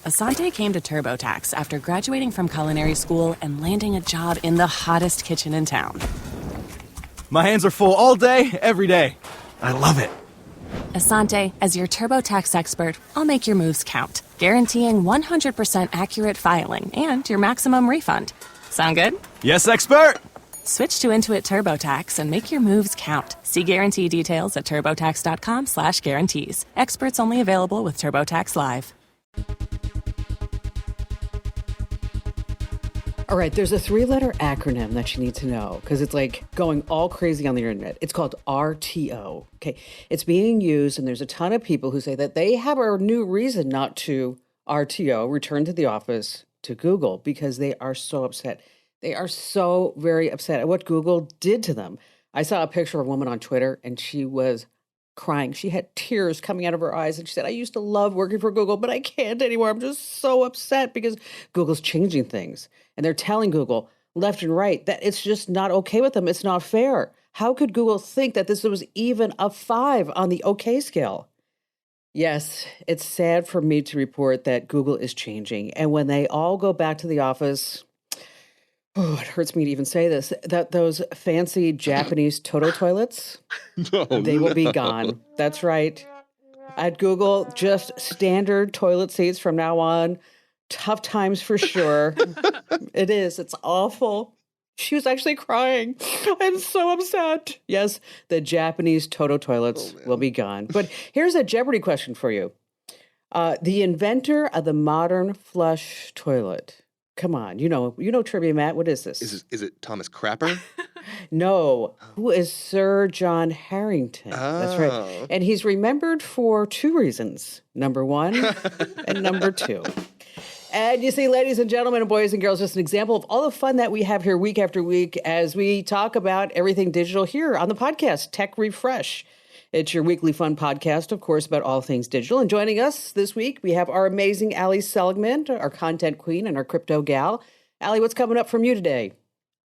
Asante came to TurboTax after graduating from culinary school and landing a job in the hottest kitchen in town. My hands are full all day, every day. I love it. Asante, as your TurboTax expert, I'll make your moves count, guaranteeing 100% accurate filing and your maximum refund. Sound good? Yes, expert! Switch to Intuit TurboTax and make your moves count. See guarantee details at turbotax.com/guarantees. Experts only available with TurboTax Live. All right, there's a 3-letter acronym that you need to know because it's like going all crazy on the internet. It's called RTO. Okay, it's being used, and there's a ton of people who say that they have a new reason not to RTO, return to the office, to Google because they are so upset. They are so very upset at what Google did to them. I saw a picture of a woman on Twitter, and she was crying. She had tears coming out of her eyes, and she said, I used to love working for Google, but I can't anymore. I'm just so upset because Google's changing things. And they're telling Google left and right that it's just not okay with them. It's not fair. How could Google think that this was even a 5 on the okay scale? Yes, it's sad for me to report that Google is changing. And when they all go back to the office, oh, it hurts me to even say this, that those fancy Japanese Toto toilets, they will be gone. That's right. At Google, just standard toilet seats from now on. Tough times for sure. It is. It's awful. She was actually crying. I'm so upset. Yes, the Japanese Toto toilets will be gone. But here's a Jeopardy question for you. The inventor of the modern flush toilet. Come on, you know trivia, Matt. What is this? Is it Thomas Crapper? No. Who is Sir John Harrington? That's right. And he's remembered for 2 reasons. Number 1 and number 2. And you see, ladies and gentlemen, boys and girls, just an example of all the fun that we have here week after week as we talk about everything digital here on the podcast, Tech Refresh. It's your weekly fun podcast, of course, about all things digital. And joining us this week, we have our amazing Allie Seligman, our content queen and our crypto gal. Allie, what's coming up from you today?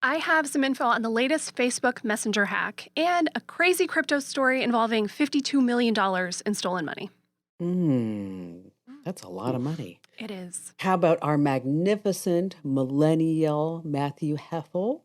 I have some info on the latest Facebook Messenger hack and a crazy crypto story involving $52 million in stolen money. That's a lot of money. It is. How about our magnificent millennial Matthew Heffel?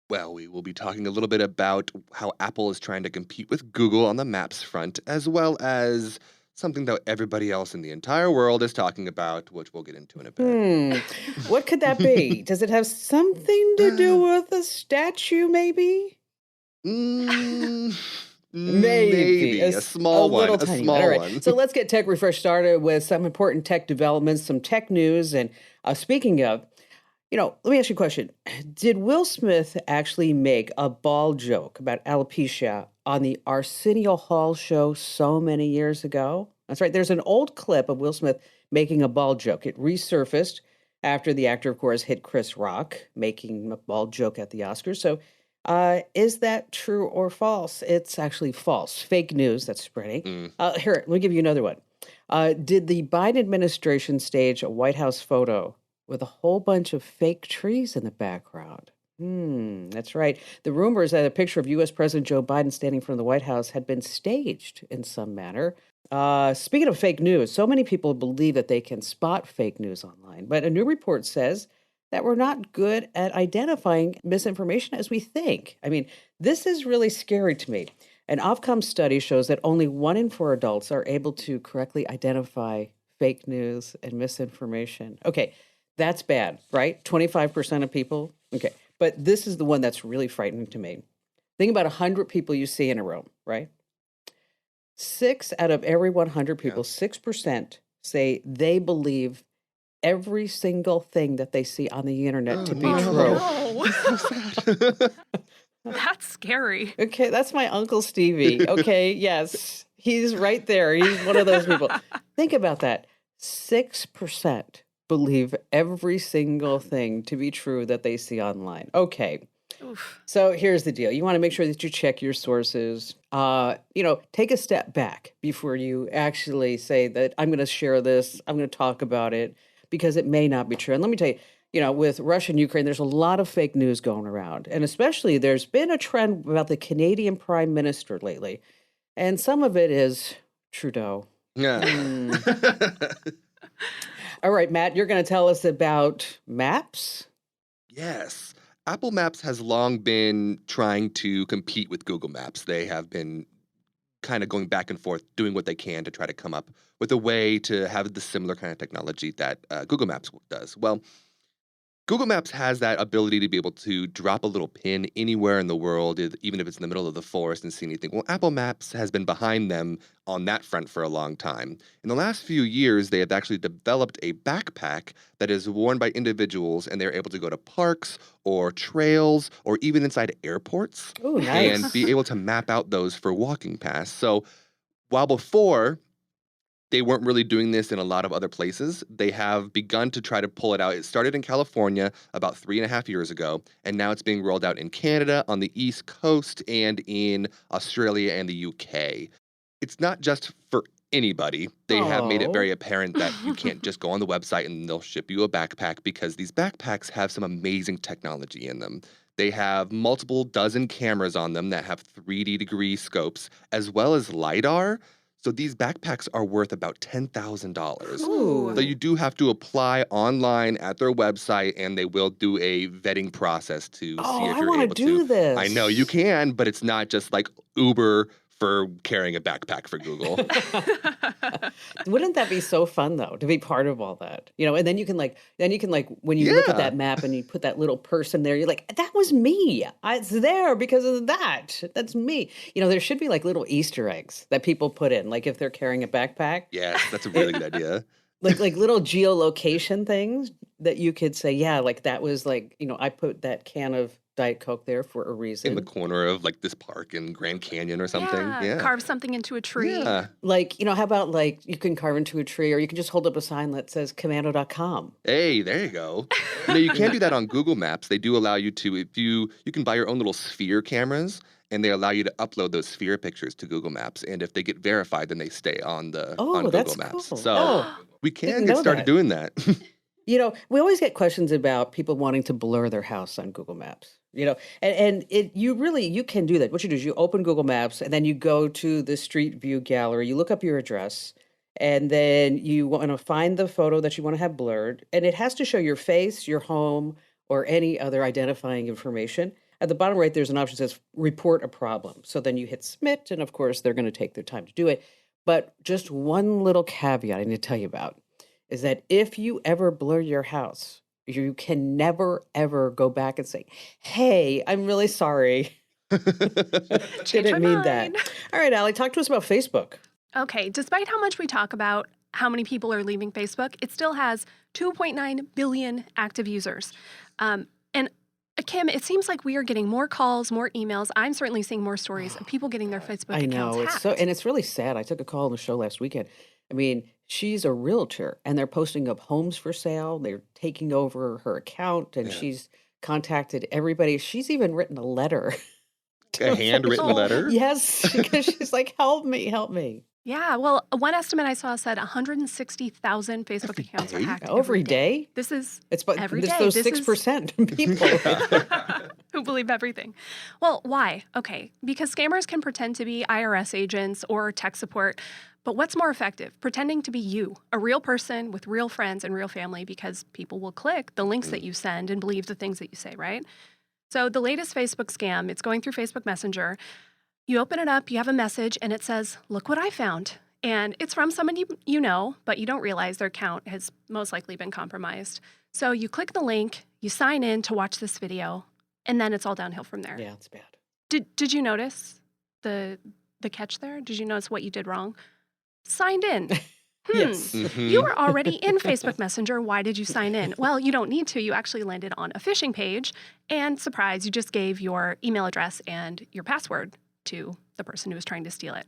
Well, we will be talking a little bit about how Apple is trying to compete with Google on the Maps front, as well as something that everybody else in the entire world is talking about, which we'll get into in a bit. What could that be? Does it have something to do with a statue, maybe? Maybe. A small one. A small one. So let's get Tech Refresh started with some important tech developments, some tech news. And speaking of, let me ask you a question. Did Will Smith actually make a bald joke about alopecia on the Arsenio Hall Show so many years ago? That's right. There's an old clip of Will Smith making a bald joke. It resurfaced after the actor, of course, hit Chris Rock, making a bald joke at the Oscars. So is that true or false? It's actually false. Fake news that's spreading. Here, let me give you another one. Did the Biden administration stage a White House photo with a whole bunch of fake trees in the background? That's right. The rumor is that a picture of U.S. President Joe Biden standing in front of the White House had been staged in some manner. Speaking of fake news, so many people believe that they can spot fake news online. But a new report says that we're not good at identifying misinformation as we think. I mean, this is really scary to me. An Ofcom study shows that only 1 in 4 adults are able to correctly identify fake news and misinformation. Okay, that's bad, right? 25% of people? Okay, but this is the one that's really frightening to me. Think about 100 people you see in a room, right? 6 out of every 100 people, 6% say they believe every single thing that they see on the internet to be true. No. That's scary. Okay, that's my Uncle Stevie. Okay, yes, he's right there. He's one of those people. Think about that. 6% believe every single thing to be true that they see online. Okay. Oof. So here's the deal. You want to make sure that you check your sources. Take a step back before you actually say that I'm going to share this, I'm going to talk about it, because it may not be true. And let me tell you, with Russia and Ukraine, there's a lot of fake news going around. And especially there's been a trend about the Canadian Prime Minister lately. And some of it is Trudeau. Yeah. All right, Matt, you're going to tell us about maps? Yes. Apple Maps has long been trying to compete with Google Maps. They have been kind of going back and forth, doing what they can to try to come up with a way to have the similar kind of technology that Google Maps does. Well, Google Maps has that ability to be able to drop a little pin anywhere in the world, even if it's in the middle of the forest and see anything. Well, Apple Maps has been behind them on that front for a long time. In the last few years, they have actually developed a backpack that is worn by individuals, and they're able to go to parks or trails or even inside airports Oh, and nice. be able to map out those for walking paths. So while before they weren't really doing this in a lot of other places, they have begun to try to pull it out. It started in California about 3.5 years ago, and now it's being rolled out in Canada, on the East Coast, and in Australia and the UK. It's not just for anybody. They have made it Oh. very apparent that you can't just go on the website and they'll ship you a backpack, because these backpacks have some amazing technology in them. They have multiple dozen cameras on them that have 3D degree scopes, as well as LiDAR. So these backpacks are worth about $10,000. Ooh. So you do have to apply online at their website, and they will do a vetting process to see Oh, if I you're want to able do to. this. I know you can, but it's not just like Uber for carrying a backpack for Google. Wouldn't that be so fun though, to be part of all that? And then you can like when you look at Yeah. that map and you put that little person there, you're like, that was me. It's there because of that. That's me. There should be like little Easter eggs that people put in, like if they're carrying a backpack, Yes, that's a really good idea. like little geolocation things that you could say, yeah, like that was like, I put that can of Diet Coke there for a In the reason. corner of like this park in Grand Canyon or something. Yeah. Carve something into a tree. Yeah. Like, how about like you can carve into a tree, or you can just hold up a sign that says commando.com. Hey, there you go. You can do that on Google Maps. They do allow you to, if you can buy your own little sphere cameras, and they allow you to upload those sphere pictures to Google Maps. And if they get verified, then they stay on Oh, Google that's Maps. cool. So Oh, we didn't can get know started that. doing that. We always get questions about people wanting to blur their house on Google Maps. And you can do that. What you do is you open Google Maps and then you go to the Street View gallery, you look up your address, and then you want to find the photo that you want to have blurred, and it has to show your face, your home, or any other identifying information. At the bottom right, there's an option that says report a problem. So then you hit submit, and of course, they're going to take their time to do it. But just one little caveat I need to tell you about is that if you ever blur your house, you can never, ever go back and say, hey, I'm really sorry. Change Didn't my mean that. mind. All right, Allie, talk to us about Facebook. Okay, despite how much we talk about how many people are leaving Facebook, it still has 2.9 billion active users. And Kim, it seems like we are getting more calls, more emails. I'm certainly seeing more stories of people getting their Facebook I accounts know. hacked. It's really sad. I took a call on the show last weekend. I mean, she's a realtor and they're posting up homes for sale. They're taking over her account and Yeah. she's contacted everybody. She's even written a letter. A handwritten Oh. letter? Yes, because she's like, help me, help me. Yeah, well, one estimate I saw said 160,000 Facebook Every accounts are day? hacked Every day? This is It's but every it's day. those This is- 6% people. who believe everything. Well, why? Okay, because scammers can pretend to be IRS agents or tech support. But what's more effective? Pretending to be you, a real person with real friends and real family, because people will click the links that you send and believe the things that you say, right? So the latest Facebook scam, it's going through Facebook Messenger. You open it up, you have a message, and it says, look what I found. And it's from someone you know, but you don't realize their account has most likely been compromised. So you click the link, you sign in to watch this video, and then it's all downhill from there. Yeah, it's bad. Did you notice the catch there? Did you notice what you did wrong? Signed in. Yes. Mhm. You were already in Facebook Messenger. Why did you sign in? Well, you don't need to. You actually landed on a phishing page. And surprise, you just gave your email address and your password to the person who was trying to steal it.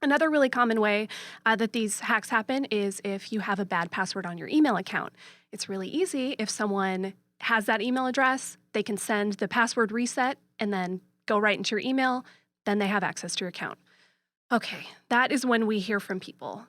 Another really common way that these hacks happen is if you have a bad password on your email account. It's really easy. If someone has that email address, they can send the password reset and then go right into your email. Then they have access to your account. Okay, that is when we hear from people.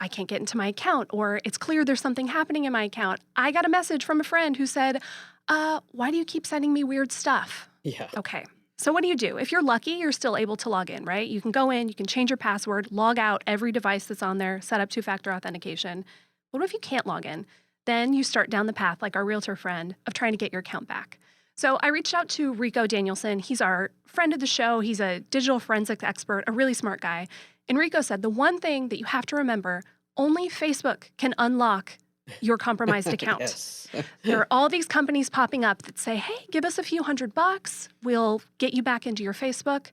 I can't get into my account, or it's clear there's something happening in my account. I got a message from a friend who said, why do you keep sending me weird stuff? Yeah. Okay, so what do you do? If you're lucky, you're still able to log in, right? You can go in, you can change your password, log out every device that's on there, set up two-factor authentication. What if you can't log in? Then you start down the path, like our realtor friend, of trying to get your account back. So I reached out to Rico Danielson. He's our friend of the show. He's a digital forensics expert, a really smart guy. And Rico said the one thing that you have to remember, only Facebook can unlock your compromised account. Yes. There are all these companies popping up that say, hey, give us a few $100. We'll get you back into your Facebook.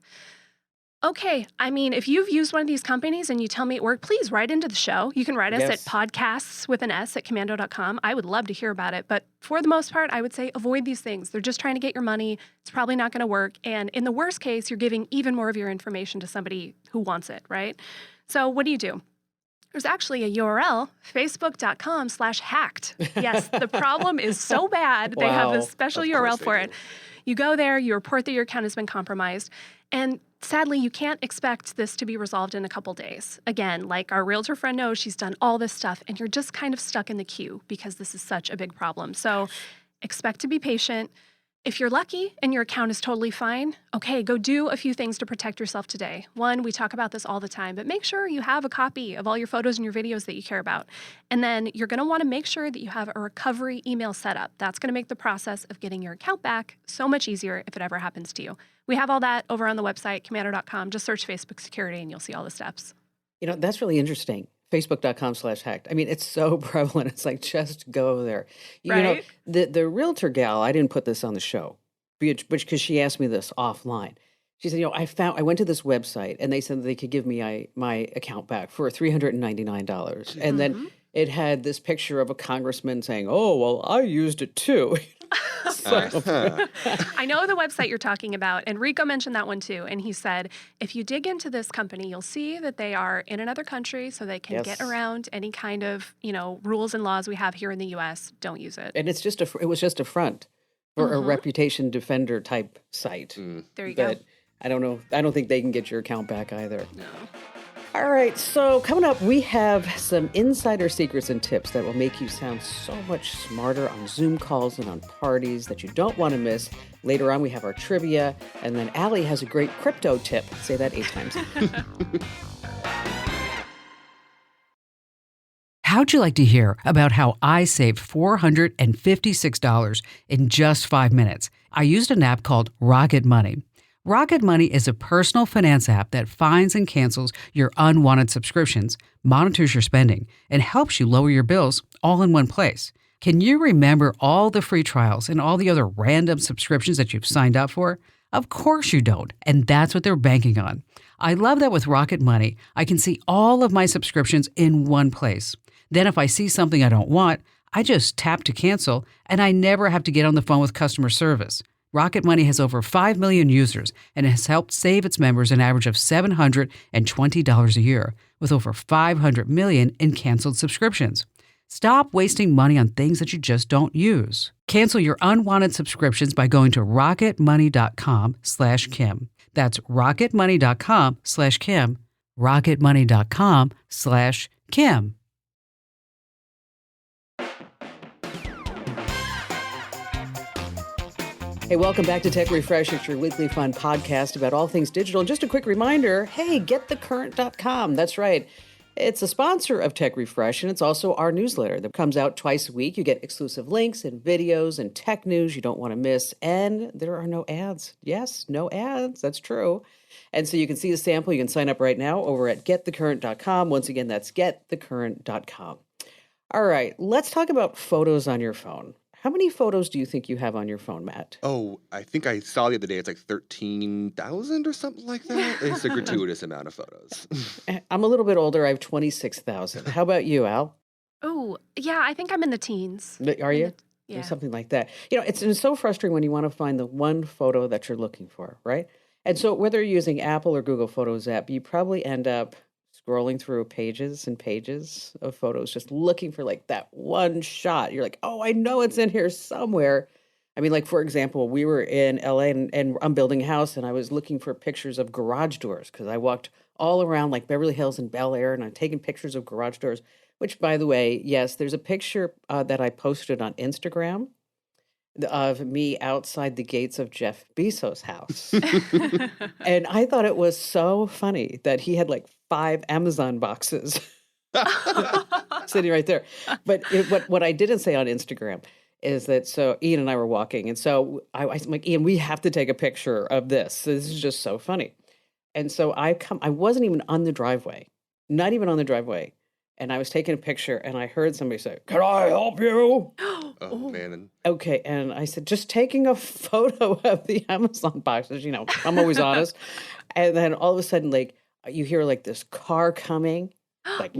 Okay, I mean, if you've used one of these companies and you tell me it worked, please write into the show. You can write us at podcasts with an S at commando.com. I would love to hear about it. But for the most part, I would say avoid these things. They're just trying to get your money. It's probably not going to work. And in the worst case, you're giving even more of your information to somebody who wants it, right? So what do? There's actually a URL, facebook.com/hacked. Yes, the problem is so bad. They have a special URL for it. You go there, you report that your account has been compromised. And sadly, you can't expect this to be resolved in a couple days. Again, like our realtor friend knows, she's done all this stuff, and you're just kind of stuck in the queue because this is such a big problem. So expect to be patient. If you're lucky and your account is totally fine, okay, go do a few things to protect yourself today. One, we talk about this all the time, but make sure you have a copy of all your photos and your videos that you care about. And then you're going to want to make sure that you have a recovery email set up. That's going to make the process of getting your account back so much easier if it ever happens to you. We have all that over on the website, commando.com. Just search Facebook security and you'll see all the steps. You know, that's really interesting. Facebook.com/hacked. I mean, it's so prevalent. It's like, just go there. You know, the realtor gal, I didn't put this on the show, because she asked me this offline. She said, I went to this website and they said that they could give me my account back for $399. And then it had this picture of a congressman saying, oh, well, I used it too. I know the website you're talking about, and Rico mentioned that one too. And he said, if you dig into this company, you'll see that they are in another country, so they can get around any kind of, rules and laws we have here in the U.S. Don't use it. And it was just a front for a reputation defender type site. There you go. I don't know. I don't think they can get your account back either. No. All right, so coming up, we have some insider secrets and tips that will make you sound so much smarter on Zoom calls and on parties that you don't want to miss. Later on, we have our trivia, and then Allie has a great crypto tip. Say that 8 times. How'd you like to hear about how I saved $456 in just 5 minutes? I used an app called Rocket Money. Rocket Money is a personal finance app that finds and cancels your unwanted subscriptions, monitors your spending, and helps you lower your bills all in one place. Can you remember all the free trials and all the other random subscriptions that you've signed up for? Of course you don't, and that's what they're banking on. I love that with Rocket Money, I can see all of my subscriptions in one place. Then if I see something I don't want, I just tap to cancel, and I never have to get on the phone with customer service. Rocket Money has over 5 million users and has helped save its members an average of $720 a year, with over 500 million in canceled subscriptions. Stop wasting money on things that you just don't use. Cancel your unwanted subscriptions by going to rocketmoney.com/Kim. That's rocketmoney.com/Kim. rocketmoney.com/Kim. Hey, welcome back to Tech Refresh. It's your weekly fun podcast about all things digital. Just a quick reminder, hey, getthecurrent.com. That's right. It's a sponsor of Tech Refresh, and it's also our newsletter that comes out twice a week. You get exclusive links and videos and tech news you don't want to miss, and there are no ads. Yes, no ads. That's true. And so you can see a sample. You can sign up right now over at getthecurrent.com. Once again, that's getthecurrent.com. All right, let's talk about photos on your phone. How many photos do you think you have on your phone, Matt? Oh, I think I saw the other day it's like 13,000 or something like that. It's a gratuitous amount of photos. I'm a little bit older. I have 26,000. How about you, Al? Oh, yeah, I think I'm in the teens. Are you? Yeah. Or something like that. It's so frustrating when you want to find the one photo that you're looking for, right? And so whether you're using Apple or Google Photos app, you probably end up scrolling through pages and pages of photos, just looking for like that one shot. You're like, oh, I know it's in here somewhere. I mean, like, for example, we were in LA and I'm building a house and I was looking for pictures of garage doors because I walked all around like Beverly Hills and Bel Air and I'm taking pictures of garage doors, which, by the way, yes, there's a picture that I posted on Instagram of me outside the gates of Jeff Bezos' house. And I thought it was so funny that he had like 5 Amazon boxes. sitting right there. But what I didn't say on Instagram is that, so Ian and I were walking, and so I'm like, Ian, we have to take a picture of this. This is just so funny. And so I wasn't even on the driveway, not even on the driveway. And I was taking a picture and I heard somebody say, "Can I help you?" Oh, man. Okay. And I said, "Just taking a photo of the Amazon boxes." You know, I'm always honest. And then all of a sudden, like, you hear like this car coming, like,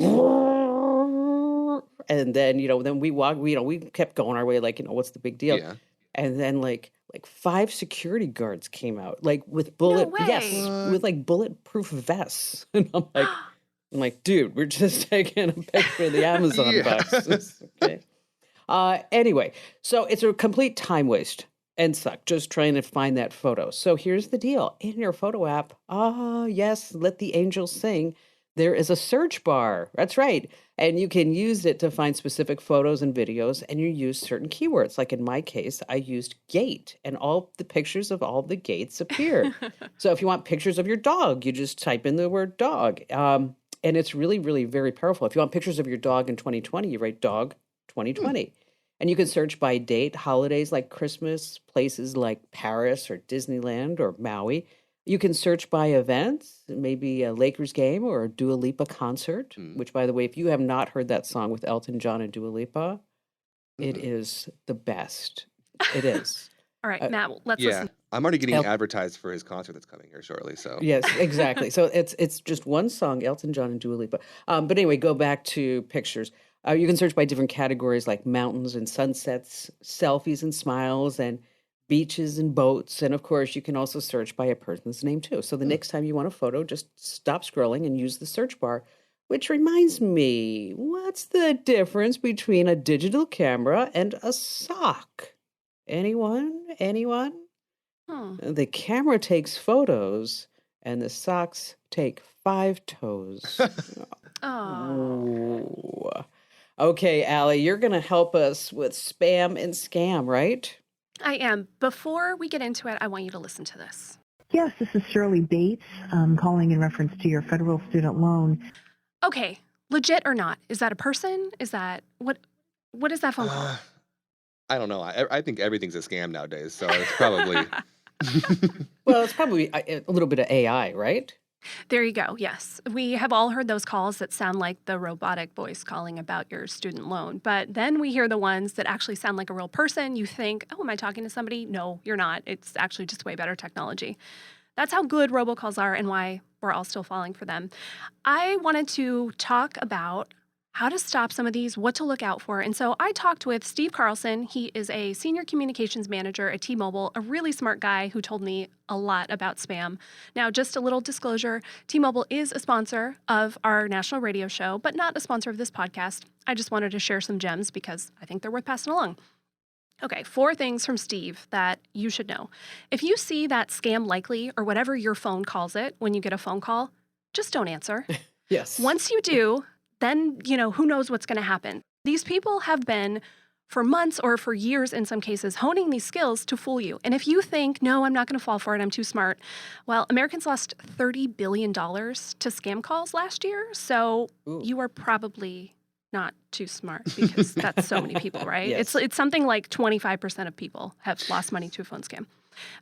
and then, then we walk, we kept going our way, like, what's the big deal? Yeah. And then like 5 security guards came out, like with No yes, way. with like bulletproof vests. And I'm like, dude, we're just taking a picture of the Amazon Yeah. boxes. Okay. Anyway, so it's a complete time waste and suck just trying to find that photo. So here's the deal. In your photo app, yes, let the angels sing. There is a search bar. That's right. And you can use it to find specific photos and videos, and you use certain keywords. Like in my case, I used gate, and all the pictures of all the gates appeared. So if you want pictures of your dog, you just type in the word dog. And it's really, really very powerful. If you want pictures of your dog in 2020, you write dog 2020. And you can search by date, holidays like Christmas, places like Paris or Disneyland or Maui. You can search by events, maybe a Lakers game or a Dua Lipa concert, which, by the way, if you have not heard that song with Elton John and Dua Lipa, it is the best. It is. All right, Matt, let's Yeah. listen. I'm already getting El- advertised for his concert that's coming here shortly. So Yes, exactly. So it's just one song, Elton John and Dua Lipa. But anyway, go back to pictures. You can search by different categories like mountains and sunsets, selfies and smiles, and beaches and boats. And of course, you can also search by a person's name too. So the next time you want a photo, just stop scrolling and use the search bar. Which reminds me, what's the difference between a digital camera and a sock? Anyone? The camera takes photos and the socks take 5 toes. Oh. Ooh. Okay, Allie, you're going to help us with spam and scam, right? I am. Before we get into it, I want you to listen to this. Yes, this is Shirley Bates. Calling in reference to your federal student loan. Okay, legit or not? Is that a person? Is that what is that phone call? I don't know. I think everything's a scam nowadays. So it's probably. Well, it's probably a little bit of AI, right? There you go. Yes. We have all heard those calls that sound like the robotic voice calling about your student loan. But then we hear the ones that actually sound like a real person. You think, oh, am I talking to somebody? No, you're not. It's actually just way better technology. That's how good robocalls are and why we're all still falling for them. I wanted to talk about how to stop some of these, what to look out for. And so I talked with Steve Carlson. He is a senior communications manager at T-Mobile, a really smart guy who told me a lot about spam. Now, just a little disclosure, T-Mobile is a sponsor of our national radio show, but not a sponsor of this podcast. I just wanted to share some gems because I think they're worth passing along. Okay, 4 things from Steve that you should know. If you see that scam likely or whatever your phone calls it when you get a phone call, just don't answer. Yes. Once you do, then, who knows what's going to happen. These people have been, for months or for years in some cases, honing these skills to fool you. And if you think, no, I'm not going to fall for it, I'm too smart, well, Americans lost $30 billion to scam calls last year. So you are probably not too smart because that's so many people, right? Yes. It's something like 25% of people have lost money to a phone scam.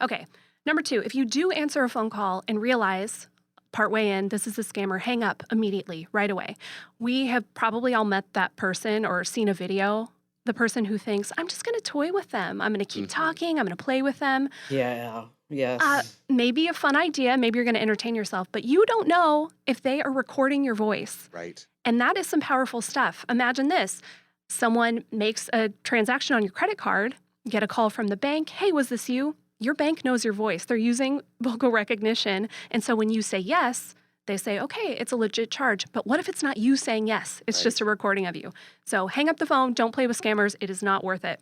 Okay, number 2, if you do answer a phone call and realize partway in, this is a scammer, hang up immediately, right away. We have probably all met that person or seen a video, the person who thinks, I'm just going to toy with them. I'm going to keep talking. I'm going to play with them. Yeah. Yes. Maybe a fun idea. Maybe you're going to entertain yourself, but you don't know if they are recording your voice. Right. And that is some powerful stuff. Imagine this. Someone makes a transaction on your credit card, get a call from the bank. Hey, was this you? Your bank knows your voice. They're using vocal recognition. And so when you say yes, they say, okay, it's a legit charge. But what if it's not you saying yes? It's just a recording of you. So hang up the phone. Don't play with scammers. It is not worth it.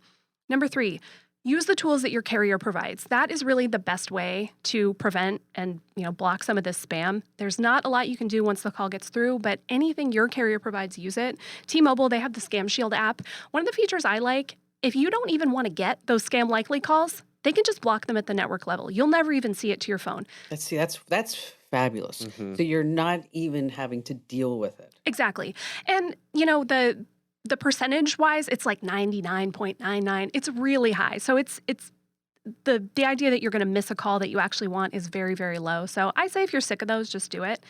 Number 3, use the tools that your carrier provides. That is really the best way to prevent and block some of this spam. There's not a lot you can do once the call gets through, but anything your carrier provides, use it. T-Mobile, they have the Scam Shield app. One of the features I like, if you don't even want to get those scam likely calls, they can just block them at the network level. You'll never even see it to your phone. That's fabulous. So you're not even having to deal with it. Exactly. And, the the percentage-wise, it's like 99.99. It's really high. So it's the idea that you're going to miss a call that you actually want is very, very low. So I say if you're sick of those, just do it.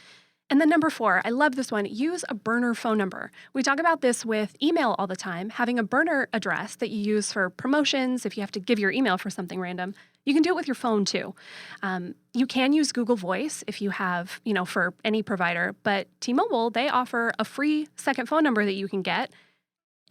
And then number 4, I love this one. Use a burner phone number. We talk about this with email all the time. Having a burner address that you use for promotions, if you have to give your email for something random, you can do it with your phone too. You can use Google Voice if you have, for any provider. But T-Mobile, they offer a free second phone number that you can get.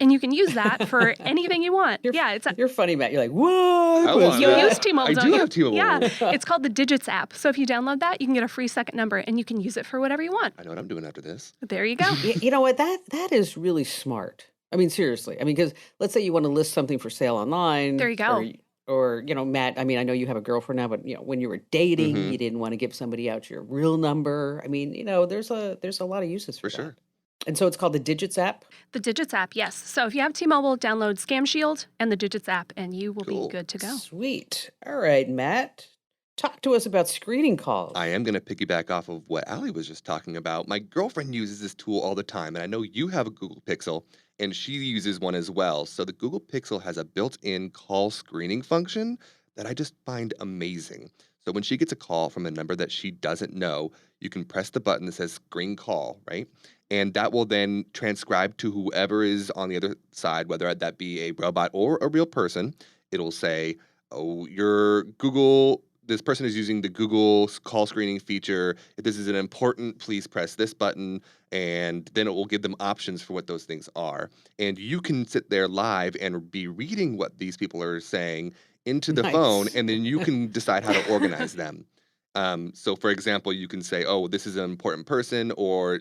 And you can use that for anything you want. You're funny, Matt. You're like, what? You use T-Mobile, I don't do you? have T-Mobile. Yeah, it's called the Digits app. So if you download that, you can get a free second number, and you can use it for whatever you want. I know what I'm doing after this. There you go. You know what? That is really smart. I mean, seriously. I mean, because let's say you want to list something for sale online. There you go. Or Matt, I mean, I know you have a girlfriend now, but when you were dating, you didn't want to give somebody out your real number. I mean, there's a lot of uses for that. sure. And so it's called the Digits app? The Digits app, yes. So if you have T-Mobile, download Scam Shield and the Digits app, and you will be good to go. Sweet. All right, Matt. Talk to us about screening calls. I am going to piggyback off of what Allie was just talking about. My girlfriend uses this tool all the time, and I know you have a Google Pixel, and she uses one as well. So the Google Pixel has a built-in call screening function that I just find amazing. So when she gets a call from a number that she doesn't know, you can press the button that says screen call, right? And that will then transcribe to whoever is on the other side, whether that be a robot or a real person. It'll say, oh, this person is using the Google call screening feature. If this is an important, please press this button. And then it will give them options for what those things are. And you can sit there live and be reading what these people are saying into the phone, and then you can decide how to organize them. So for example, you can say, oh, this is an important person, or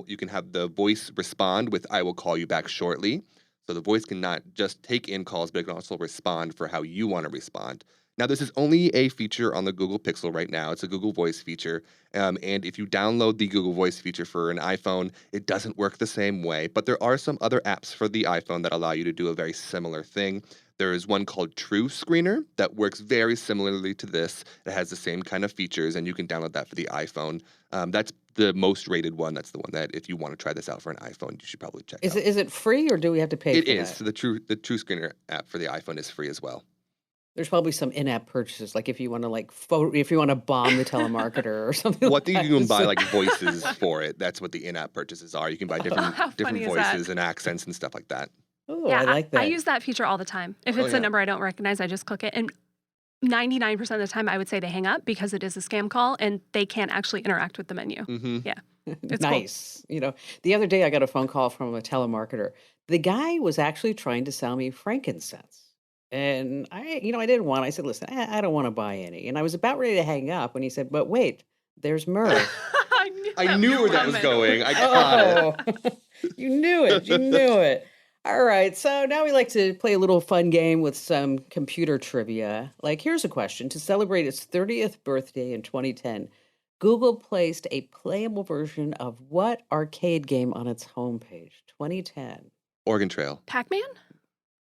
you can have the voice respond with, I will call you back shortly. So the voice can not just take in calls, but it can also respond for how you want to respond. Now, this is only a feature on the Google Pixel right now. It's a Google Voice feature. And if you download the Google Voice feature for an iPhone, it doesn't work the same way. But there are some other apps for the iPhone that allow you to do a very similar thing. There is one called True Screener that works very similarly to this. It has the same kind of features, and you can download that for the iPhone. That's the most rated one. That's the one that if you want to try this out for an iPhone, you should probably check out. Is it free, or do we have to pay for that? It is. So the True Screener app for the iPhone is free as well. There's probably some in-app purchases, like if you want to if you want to bomb the telemarketer or something. Well, I think you can buy voices for it. That's what the in-app purchases are. You can buy different voices and accents and stuff like that. Oh, yeah, I like that. I use that feature all the time. If it's a number I don't recognize, I just click it. And 99% of the time, I would say they hang up because it is a scam call and they can't actually interact with the menu. Mm-hmm. Yeah. It's nice. Cool. The other day I got a phone call from a telemarketer. The guy was actually trying to sell me frankincense. And I didn't want. I said, listen, I don't want to buy any. And I was about ready to hang up when he said, but wait, there's myrrh. I knew where that was going. I got it. You knew it. You knew it. All right. So now we like to play a little fun game with some computer trivia. Like, here's a question. To celebrate its 30th birthday in 2010, Google placed a playable version of what arcade game on its homepage? 2010. Oregon Trail. Pac-Man?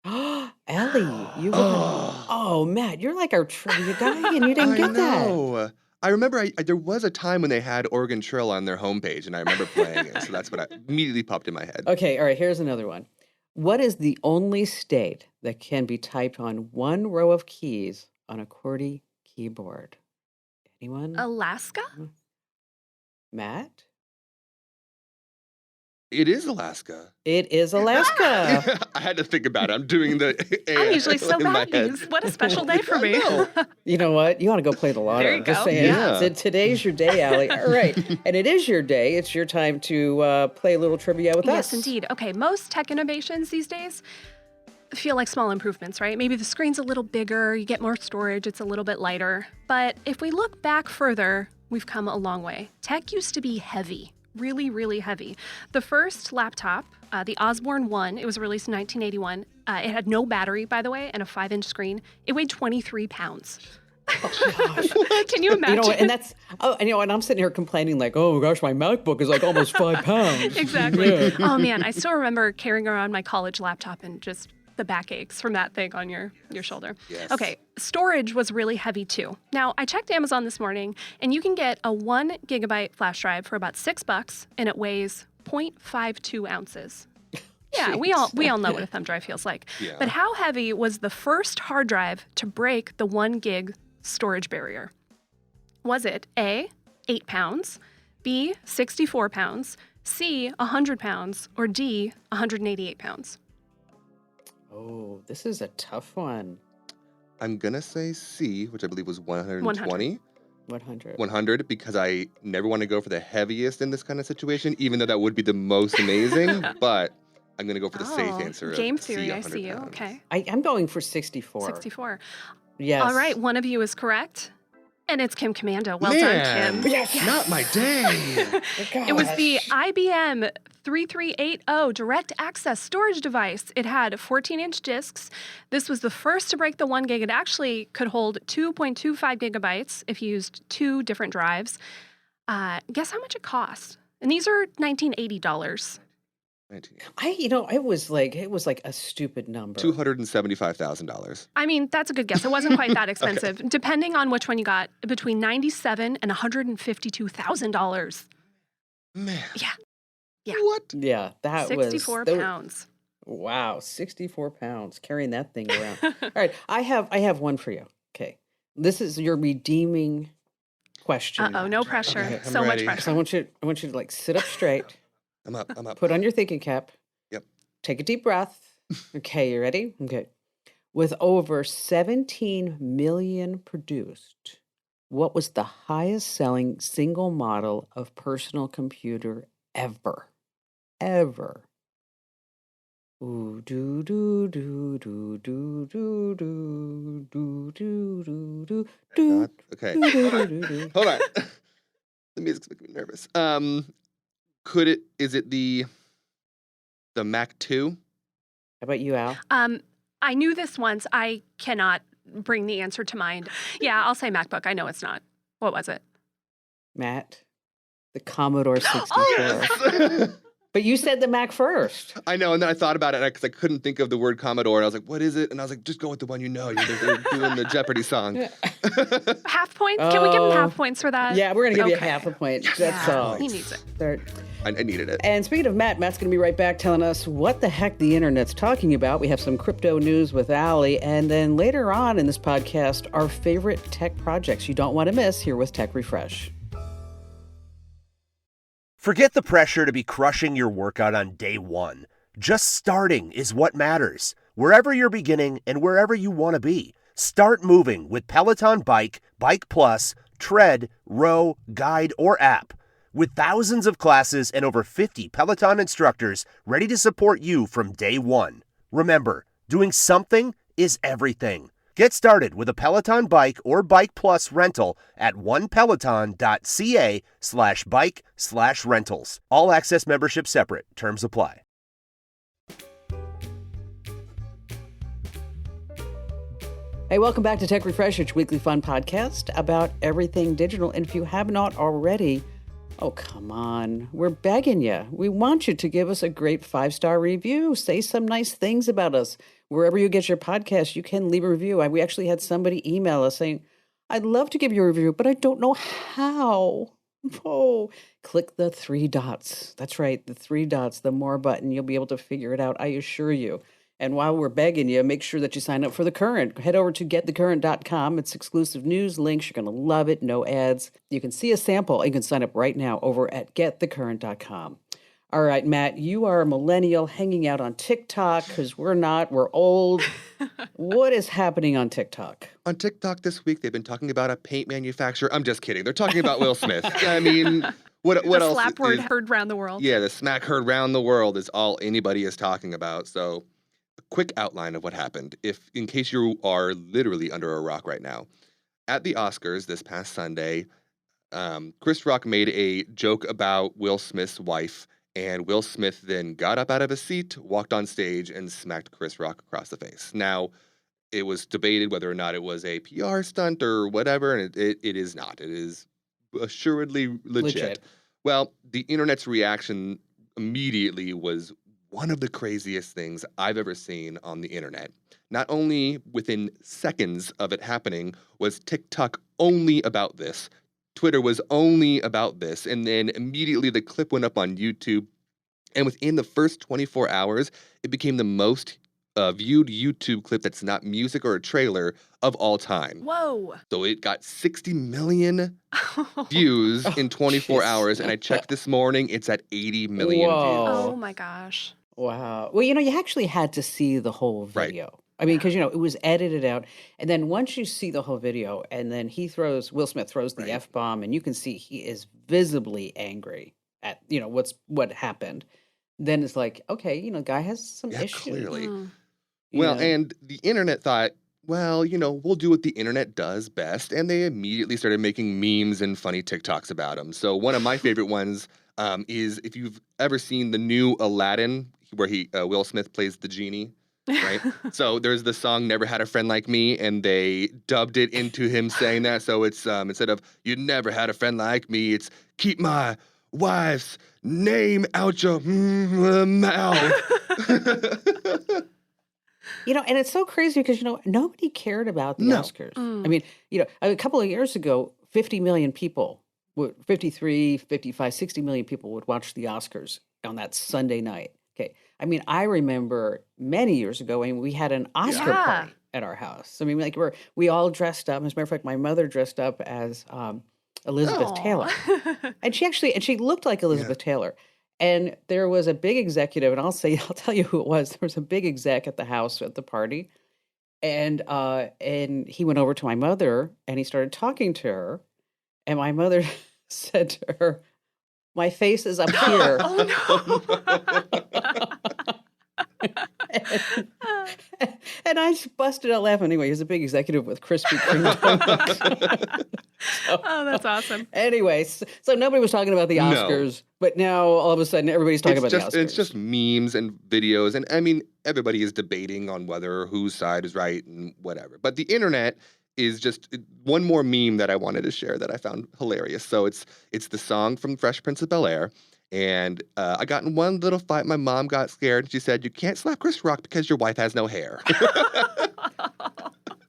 Allie, you oh, Matt, you're like our trivia guy, and you didn't get that. I remember there was a time when they had Oregon Trail on their homepage, and I remember playing it, so that's what immediately popped in my head. Okay, all right, here's another one. What is the only state that can be typed on one row of keys on a QWERTY keyboard? Anyone? Alaska? Matt? It is Alaska. It is Alaska. I had to think about it. I'm doing the I'm usually so bad. What a special day for me. You know what? You want to go play the lotto. There you Just go. saying. Yeah. Today's your day, Allie. All right. And it is your day. It's your time to play a little trivia with us. Yes, indeed. Okay, most tech innovations these days feel like small improvements, right? Maybe the screen's a little bigger, you get more storage, it's a little bit lighter. But if we look back further, we've come a long way. Tech used to be heavy. Really, really heavy. The first laptop, the Osborne 1, it was released in 1981. It had no battery, by the way, and a 5-inch screen. It weighed 23 pounds. Oh, gosh. Can you imagine? And I'm sitting here complaining like, oh gosh, my MacBook is like almost 5 pounds. Exactly. Yeah. Oh man, I still remember carrying around my college laptop and just the backaches from that thing on your shoulder. Yes. Okay, storage was really heavy too. Now, I checked Amazon this morning, and you can get a 1 gigabyte flash drive for about $6, and it weighs 0.52 ounces. Yeah, we all know what a thumb drive feels like. Yeah. But how heavy was the first hard drive to break the 1 gig storage barrier? Was it A, 8 pounds, B, 64 pounds, C, 100 pounds, or D, 188 pounds? Oh, this is a tough one. I'm going to say C, which I believe was 120. 100. 100, because I never want to go for the heaviest in this kind of situation, even though that would be the most amazing. But I'm going to go for the safe answer. Game of C, theory, I 100 see you. pounds. Okay. I'm going for 64. 64. Yes. All right, one of you is correct. And it's Kim Commando. Well Man, done, Kim. Yes. not my day. It was the IBM 3380 direct access storage device. It had 14-inch discs. This was the first to break the 1 gig. It actually could hold 2.25 gigabytes if you used 2 different drives. Guess how much it cost? And these are $1980. It was like a stupid number. $275,000. I mean, that's a good guess. It wasn't quite that expensive. Depending on which one you got, between $97,000 and $152,000. Man. Yeah. Yeah. What? Yeah, that 64 was pounds. Wow, 64 pounds carrying that thing around. All right, I have one for you. Okay, this is your redeeming question. Uh-oh, no pressure. Okay, I'm So much ready. So I pressure. want you to like sit up straight, I'm up. put on your thinking cap. Yep. Take a deep breath. Okay, you ready? Okay. With over 17 million produced, what was the highest selling single model of personal computer ever? Ever. Ooh, do do do do do do do do do do do God. Okay. do do do do. Hold on. The music's making me nervous. Is it the Mac 2? How about you, Al? I knew this once. I cannot bring the answer to mind. Yeah, I'll say MacBook. I know it's not. What was it? Matt? The Commodore 64. Yes! But you said the Mac first. I know, and then I thought about it because I couldn't think of the word Commodore. And I was like, what is it? And I was like, just go with the one you know. They're doing the Jeopardy song. Half points? Can we give him half points for that? Yeah, we're going to give you Okay. half a point. That's Yeah, all. he needs it. There. I needed it. And speaking of Matt's going to be right back telling us what the heck the internet's talking about. We have some crypto news with Allie. And then later on in this podcast, our favorite tech projects you don't want to miss here with Tech Refresh. Forget the pressure to be crushing your workout on day one. Just starting is what matters. Wherever you're beginning and wherever you want to be, start moving with Peloton Bike, Bike Plus, Tread, Row, Guide, or app. With thousands of classes and over 50 Peloton instructors ready to support you from day one. Remember, doing something is everything. Get started with a Peloton Bike or Bike Plus rental at onepeloton.ca/bike/rentals. All access membership separate. Terms apply. Hey, welcome back to Tech Refresh, your weekly fun podcast about everything digital. And if you have not already, oh, come on. We're begging you. We want you to give us a great 5-star review. Say some nice things about us. Wherever you get your podcast, you can leave a review. We actually had somebody email us saying, I'd love to give you a review, but I don't know how. Oh, click the 3 dots. That's right, the 3 dots, the more button. You'll be able to figure it out, I assure you. And while we're begging you, make sure that you sign up for The Current. Head over to getthecurrent.com. It's exclusive news links. You're going to love it. No ads. You can see a sample. You can sign up right now over at getthecurrent.com. All right, Matt, you are a millennial hanging out on TikTok because we're not. We're old. What is happening on TikTok? On TikTok this week, they've been talking about a paint manufacturer. I'm just kidding. They're talking about Will Smith. I mean, what The else? slap word is- heard around the world. Yeah, the smack heard round the world is all anybody is talking about. So, a quick outline of what happened, in case you are literally under a rock right now. At the Oscars this past Sunday, Chris Rock made a joke about Will Smith's wife, and Will Smith then got up out of his seat, walked on stage, and smacked Chris Rock across the face. Now, it was debated whether or not it was a PR stunt or whatever, and it is not. It is assuredly legit. Well, the internet's reaction immediately was one of the craziest things I've ever seen on the internet. Not only within seconds of it happening was TikTok only about this, Twitter was only about this, and then immediately the clip went up on YouTube, And within the first 24 hours, it became the most viewed YouTube clip that's not music or a trailer of all time. Whoa. So it got 60 million views in 24 jeez. hours. And I checked this morning, it's at 80 million Whoa. Oh views. my gosh. Wow. Well, you actually had to see the whole Right. video. I mean, because, it was edited out. And then once you see the whole video, and then Will Smith throws the Right. F-bomb, and you can see he is visibly angry at, what happened. Then it's like, okay, guy has some Yeah, issues. clearly. Mm. Well, know? and the internet thought, well, we'll do what the internet does best. And they immediately started making memes and funny TikToks about him. So one of my favorite ones is if you've ever seen the new Aladdin, where Will Smith plays the genie, right? So there's the song "Never Had a Friend Like Me," and they dubbed it into him saying that. So it's instead of "You never had a friend like me," it's "Keep my wife's name out your mouth." And it's so crazy because, nobody cared about the No. Oscars. Mm. I mean, a couple of years ago, 50 million people, 53, 55, 60 million people would watch the Oscars on that Sunday night. Okay. I mean, I remember many years ago when we had an Oscar Yeah. party at our house. I mean, like we all dressed up. As a matter of fact, my mother dressed up as Elizabeth Taylor. Aw. And she looked like Elizabeth Taylor. And there was a big executive, and I'll tell you who it was. There was a big exec at the house at the party. And he went over to my mother and he started talking to her. And my mother said to her, "My face is up here." Oh no. And I just busted out laughing. Anyway, he's a big executive with Krispy Kreme donuts. Oh, that's awesome. Anyway, so nobody was talking about the No. Oscars, but now all of a sudden everybody's talking about the Oscars. It's just memes and videos. And I mean, everybody is debating on whether whose side is right and whatever. But the internet is just one more meme that I wanted to share that I found hilarious. So it's the song from Fresh Prince of Bel-Air. And I got in one little fight. My mom got scared. She said, "You can't slap Chris Rock because your wife has no hair."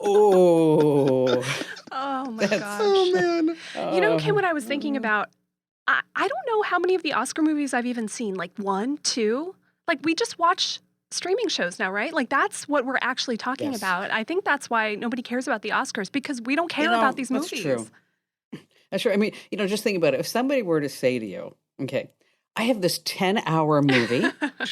Oh. Oh my gosh. Oh, man. Kim, what I was thinking about, I don't know how many of the Oscar movies I've even seen. Like 1, 2? Like we just watch streaming shows now, right? Like that's what we're actually talking Yes. about. I think that's why nobody cares about the Oscars, because we don't care about these that's movies. true. That's true. I mean, just think about it. If somebody were to say to you, okay, I have this 10-hour movie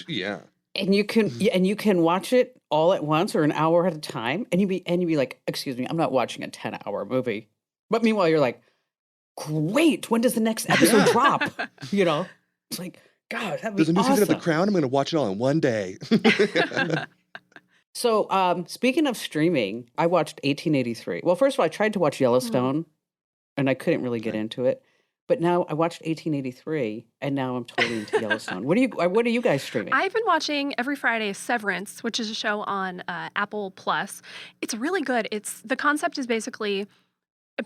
Yeah. and you can watch it all at once or an hour at a time, and you'd be like, "Excuse me, I'm not watching a 10-hour movie." But meanwhile, you're like, "Great, when does the next episode drop?" It's like, God, that'd be There's a new season of The awesome. Crown. I'm going to watch it all in one day. So, speaking of streaming, I watched 1883. Well, first of all, I tried to watch Yellowstone, and I couldn't really get into it. But now I watched 1883, and now I'm totally into Yellowstone. What are you guys streaming? I've been watching every Friday Severance, which is a show on Apple Plus. It's really good. The concept is basically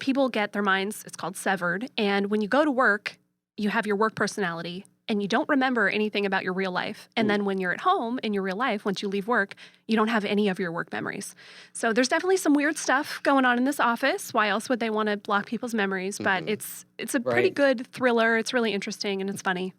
people get their minds, it's called severed, and when you go to work, you have your work personality, and you don't remember anything about your real life. And then when you're at home in your real life, once you leave work, you don't have any of your work memories. So there's definitely some weird stuff going on in this office. Why else would they want to block people's memories? But it's a pretty Right. good thriller. It's really interesting and it's funny.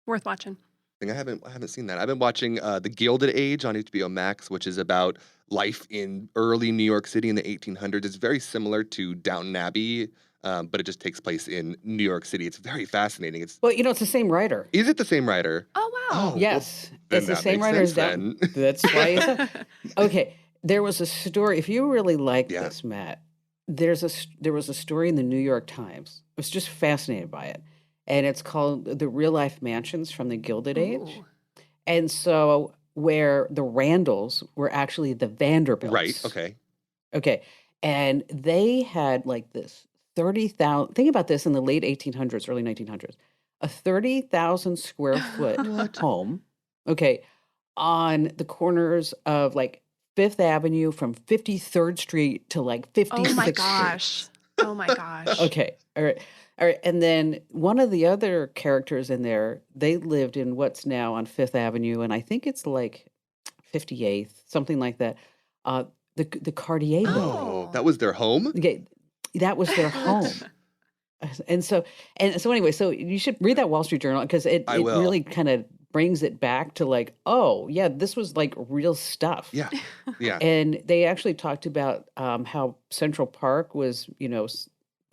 Worth watching. I haven't seen that. I've been watching The Gilded Age on HBO Max, which is about life in early New York City in the 1800s. It's very similar to Downton Abbey, but it just takes place in New York City. It's very fascinating. Well, it's the same writer. Is it the same writer? Oh, wow. Oh, Yes, then it's the that same makes writer as sense Downton. then. That's why. Okay, there was a story. If you really like Yeah. this, Matt, there was a story in the New York Times. I was just fascinated by it, and it's called "The Real Life Mansions from the Gilded Age." Ooh. And so, where the Randalls were actually the Vanderbilts. Right, okay. Okay, and they had like this 30,000. Think about this in the late 1800s, early 1900s, a 30,000 square foot home. Okay, on the corners of like Fifth Avenue from 53rd Street to like 56th Oh my Street. gosh. Oh my gosh. Okay, all right. All right, and then one of the other characters in there, they lived in what's now on Fifth Avenue, and I think it's like 58th, something like that. The Cartier building. Oh, that was their home? Okay, that was their home. And so anyway, so you should read that Wall Street Journal because it I will. really kind of brings it back to like, oh, yeah, this was like real stuff. Yeah. Yeah. And they actually talked about how Central Park was,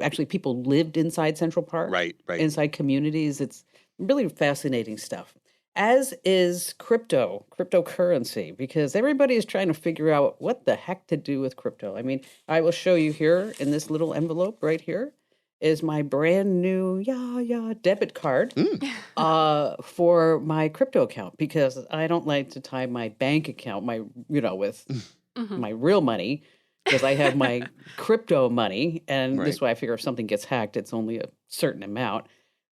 actually people lived inside Central Park, Right. Right. inside communities. It's really fascinating stuff. As is cryptocurrency, because everybody is trying to figure out what the heck to do with crypto. I mean, I will show you here in this little envelope right here is my brand new debit card for my crypto account, because I don't like to tie my bank account with my real money, because I have my crypto money, and Right. this way I figure if something gets hacked, it's only a certain amount,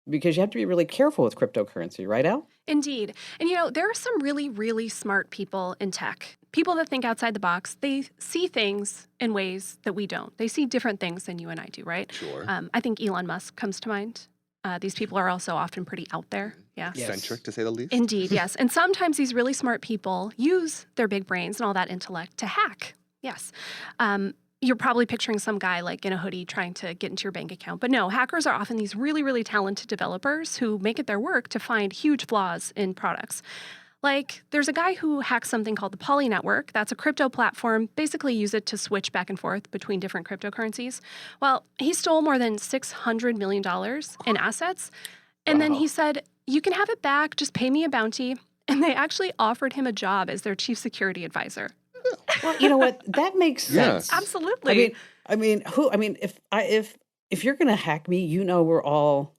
because you have to be really careful with cryptocurrency, right, Al? Indeed. And there are some really, really smart people in tech. People that think outside the box. They see things in ways that we don't. They see different things than you and I do, right? Sure. I think Elon Musk comes to mind. These people are also often pretty out there. Yeah. Yes. Eccentric, to say the least. Indeed, yes. And sometimes these really smart people use their big brains and all that intellect to hack. Yes. You're probably picturing some guy like in a hoodie trying to get into your bank account. But no, hackers are often these really, really talented developers who make it their work to find huge flaws in products. Like, there's a guy who hacks something called the Poly Network. That's a crypto platform. Basically, use it to switch back and forth between different cryptocurrencies. Well, he stole more than $600 million in assets. And then he said, you can have it back. Just pay me a bounty. And they actually offered him a job as their chief security advisor. Well, you know what? That makes Yeah. sense. Absolutely. If you're going to hack me, where all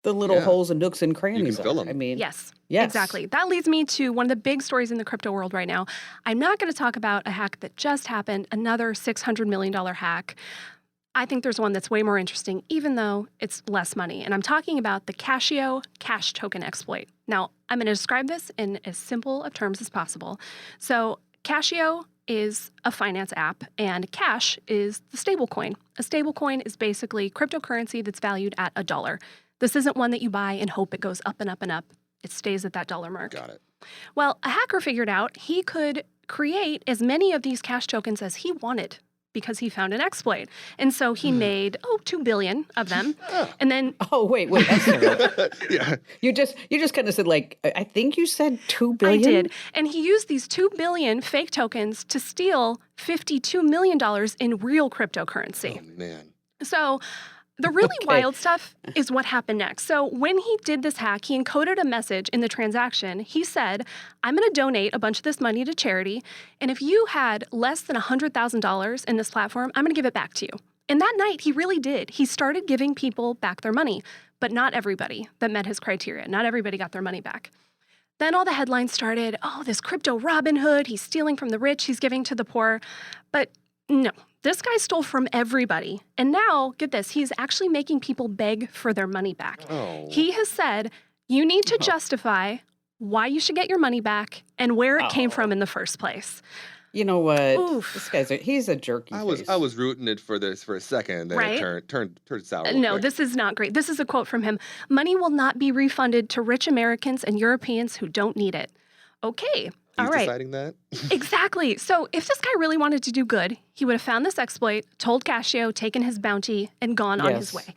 the little Yeah. holes and nooks and crannies fill are. 'em. I mean, Yes, yes. exactly. That leads me to one of the big stories in the crypto world right now. I'm not going to talk about a hack that just happened, another $600 million hack. I think there's one that's way more interesting, even though it's less money. And I'm talking about the Casio cash token exploit. Now, I'm going to describe this in as simple of terms as possible. So Casio is a finance app, and Cash is the stablecoin. A stablecoin is basically cryptocurrency that's valued at $1. This isn't one that you buy and hope it goes up and up and up. It stays at that dollar mark. Got it. Well, a hacker figured out he could create as many of these cash tokens as he wanted because he found an exploit. And so he made, 2 billion of them. And then Oh, wait, I'm sorry. Yeah. You just kind of said, like, I think you said 2 I billion? did. And he used these 2 billion fake tokens to steal $52 million in real cryptocurrency. Oh, man. So the really Okay. wild stuff is what happened next. So when he did this hack, he encoded a message in the transaction. He said, I'm going to donate a bunch of this money to charity. And if you had less than $100,000 in this platform, I'm going to give it back to you. And that night, he really did. He started giving people back their money, but not everybody that met his criteria. Not everybody got their money back. Then all the headlines started, this crypto Robin Hood, he's stealing from the rich, he's giving to the poor. But no, this guy stole from everybody. And now, get this, he's actually making people beg for their money back. Oh. He has said, you need to justify why you should get your money back and where it came from in the first place. You know what? Oof. This guy's he's a jerky I face. was rooting it for this for a second, and then Right? it turned sour. real No, quick. this is not great. This is a quote from him. Money will not be refunded to rich Americans and Europeans who don't need it. Okay. All He's right. deciding that. Exactly. So if this guy really wanted to do good, he would have found this exploit, told Casio, taken his bounty, and gone on his Yes.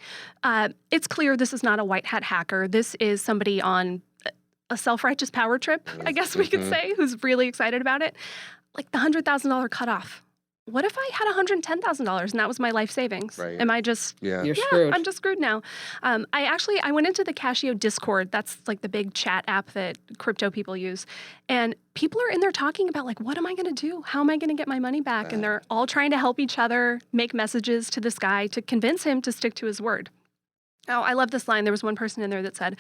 way. It's clear this is not a white hat hacker. This is somebody on a self-righteous power trip, I guess we could say, who's really excited about it. Like the $100,000 cutoff. What if I had $110,000 and that was my life savings? Right. Am I just Yeah. You're screwed. I'm just screwed now. I went into the Casio Discord. That's like the big chat app that crypto people use. And people are in there talking about like, what am I going to do? How am I going to get my money back? And they're all trying to help each other make messages to this guy to convince him to stick to his word. Oh, I love this line. There was one person in there that said,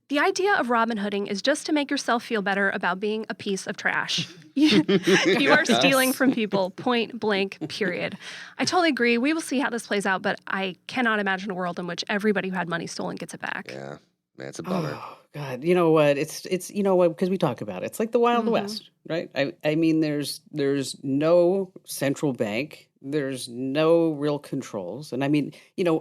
the idea of Robin Hooding is just to make yourself feel better about being a piece of trash. You are stealing from people, point blank, period. I totally agree. We will see how this plays out, but I cannot imagine a world in which everybody who had money stolen gets it back. Yeah. Man, it's a bummer. Oh God, you know what? It's because we talk about it. It's like the Wild West, right? I mean, there's no central bank. There's no real controls. And I mean,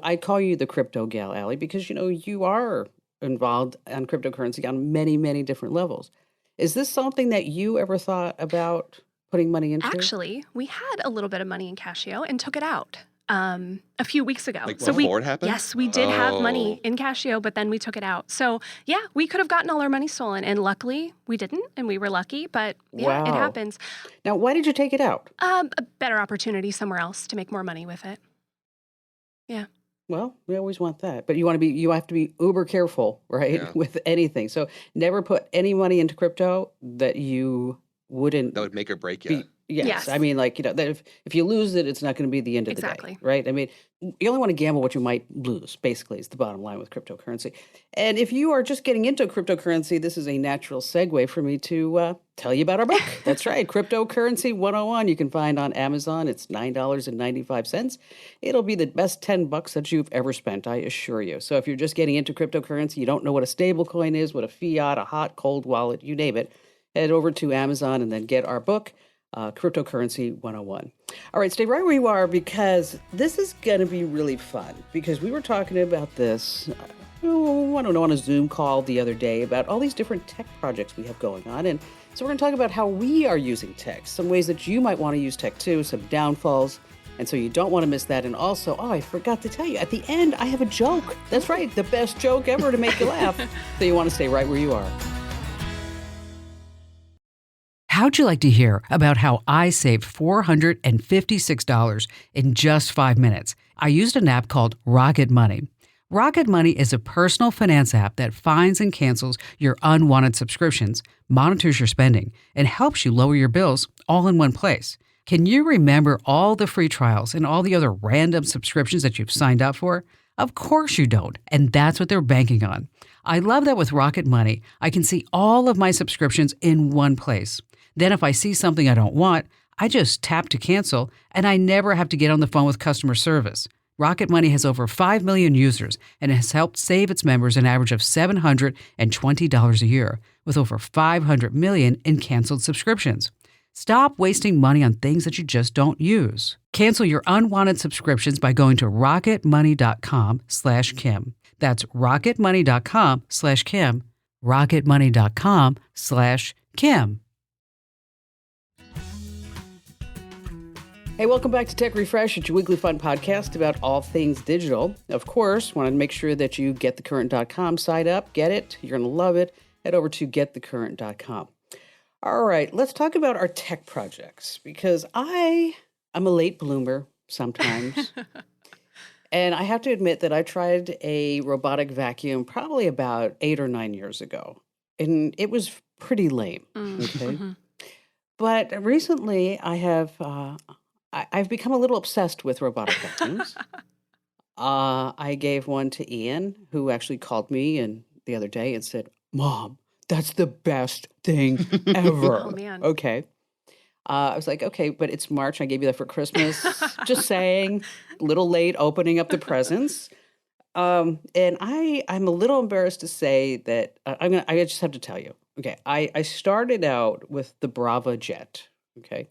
I call you the crypto gal, Allie, because you are involved on cryptocurrency on many, many different levels. Is this something that you ever thought about putting money into? Actually, we had a little bit of money in Casio and took it out. a few weeks ago. Like so before it happened? Yes, we did have money Oh. in Casio, but then we took it out. So yeah, we could have gotten all our money stolen, and luckily we didn't, and we were lucky. But yeah, it Wow. happens. Now, why did you take it out? A better opportunity somewhere else to make more money with it. Yeah. Well, we always want that, but you have to be uber careful, right? Yeah. With anything. So never put any money into crypto that you wouldn't That would make or break be. you. Yes. Yes. I mean, like, that if you lose it, it's not going to be the end of the day, Exactly. right? I mean, you only want to gamble what you might lose, basically, is the bottom line with cryptocurrency. And if you are just getting into cryptocurrency, this is a natural segue for me to tell you about our book. That's right, Cryptocurrency 101. You can find on Amazon. It's $9.95. It'll be the best $10 that you've ever spent, I assure you. So if you're just getting into cryptocurrency, you don't know what a stable coin is, what a fiat, a hot, cold wallet, you name it, head over to Amazon and then get our book. Cryptocurrency 101. All right, stay right where you are because this is going to be really fun because we were talking about this, I don't know, on a Zoom call the other day about all these different tech projects we have going on. And so we're going to talk about how we are using tech, some ways that you might want to use tech too, some downfalls. And so you don't want to miss that. And also, I forgot to tell you, at the end, I have a joke. That's right, the best joke ever to make you laugh. So you want to stay right where you are. How'd you like to hear about how I saved $456 in just 5 minutes? I used an app called Rocket Money. Rocket Money is a personal finance app that finds and cancels your unwanted subscriptions, monitors your spending, and helps you lower your bills all in one place. Can you remember all the free trials and all the other random subscriptions that you've signed up for? Of course you don't, and that's what they're banking on. I love that with Rocket Money, I can see all of my subscriptions in one place. Then if I see something I don't want, I just tap to cancel, and I never have to get on the phone with customer service. Rocket Money has over 5 million users and has helped save its members an average of $720 a year, with over 500 million in canceled subscriptions. Stop wasting money on things that you just don't use. Cancel your unwanted subscriptions by going to rocketmoney.com/Kim. That's rocketmoney.com/Kim. rocketmoney.com/Kim. Hey, welcome back to Tech Refresh. It's your weekly fun podcast about all things digital. Of course, want to make sure that you get thecurrent.com site up. Get it. You're going to love it. Head over to getthecurrent.com. All right, let's talk about our tech projects because I'm a late bloomer sometimes. And I have to admit that I tried a robotic vacuum probably about 8 or 9 years ago. And it was pretty lame. Okay. But recently I have... I've become a little obsessed with robotic vacuums. I gave one to Ian, who actually called me the other day and said, "Mom, that's the best thing ever." Oh, man. Okay. I was like, okay, but it's March. I gave you that for Christmas. Just saying, a little late opening up the presents. And I'm a little embarrassed to say that I just have to tell you. Okay, I started out with the Brava Jet. Okay.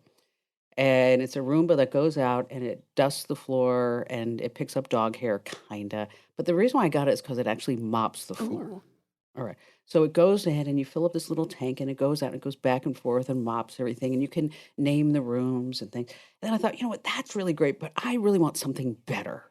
And it's a Roomba that goes out and it dusts the floor and it picks up dog hair, kinda. But the reason why I got it is because it actually mops the floor. Ooh. All right. So it goes in and you fill up this little tank and it goes out and it goes back and forth and mops everything. And you can name the rooms and things. And then I thought, you know what, that's really great, but I really want something better.